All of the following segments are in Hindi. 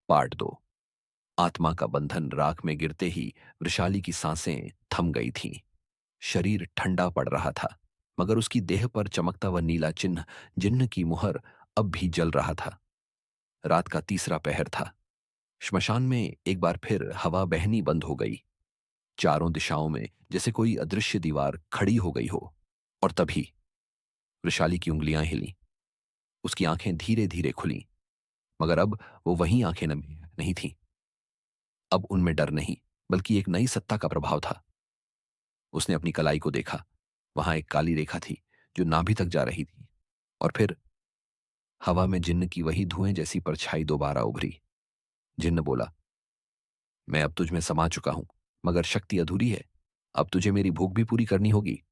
पार्ट 2। आत्मा का बंधन राख में गिरते ही वृषाली की सांसें थम गई थीं। शरीर ठंडा पड़ रहा था, मगर उसकी देह पर चमकता वह नीला चिन्ह, जिन्न की मुहर, अब भी जल रहा था। रात का तीसरा पहर था। श्मशान में एक बार फिर हवा बहनी बंद हो गई। चारों दिशाओं में जैसे कोई अदृश्य दीवार खड़ी हो गई हो। और तभी वृषाली की उंगलियां हिलीं। उसकी आंखें धीरे धीरे खुलीं, मगर अब वो वही आंखें नहीं थीं। अब उनमें डर नहीं, बल्कि एक नई सत्ता का प्रभाव था। उसने अपनी कलाई को देखा। वहां एक काली रेखा थी जो नाभि तक जा रही थी। और फिर हवा में जिन्न की वही धुएं जैसी परछाई दोबारा उभरी। जिन्न बोला, मैं अब तुझ में समा चुका हूं, मगर शक्ति अधूरी है। अब तुझे मेरी भूख भी पूरी करनी होगी।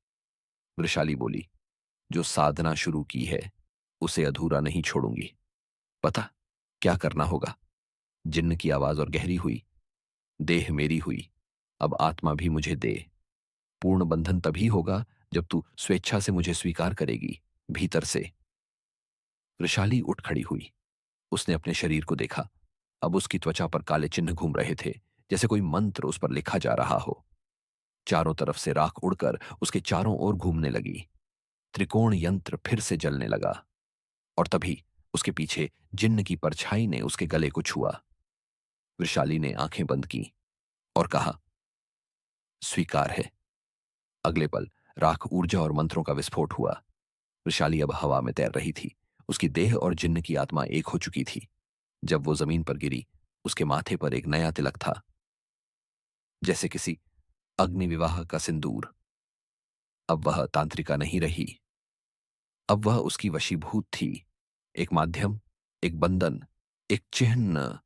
वृषाली बोली, जो साधना शुरू की है उसे अधूरा नहीं छोड़ूंगी। पता क्या करना होगा? जिन्न की आवाज और गहरी हुई। देह मेरी हुई, अब आत्मा भी मुझे दे। पूर्ण बंधन तभी होगा जब तू स्वेच्छा से मुझे स्वीकार करेगी, भीतर से। वृषाली उठ खड़ी हुई। उसने अपने शरीर को देखा। अब उसकी त्वचा पर काले चिन्ह घूम रहे थे, जैसे कोई मंत्र उस पर लिखा जा रहा हो। चारों तरफ से राख उड़कर उसके चारों ओर घूमने लगी। त्रिकोण यंत्र फिर से जलने लगा। और तभी उसके पीछे जिन्न की परछाई ने उसके गले को छुआ। वृषाली ने आंखें बंद की और कहा, स्वीकार है। अगले पल राख, ऊर्जा और मंत्रों का विस्फोट हुआ। वृषाली अब हवा में तैर रही थी। उसकी देह और जिन्न की आत्मा एक हो चुकी थी। जब वो जमीन पर गिरी, उसके माथे पर एक नया तिलक था, जैसे किसी अग्नि विवाह का सिंदूर। अब वह तांत्रिका नहीं रही। अब वह उसकी वशीभूत थी। एक माध्यम, एक बंधन, एक चिन्ह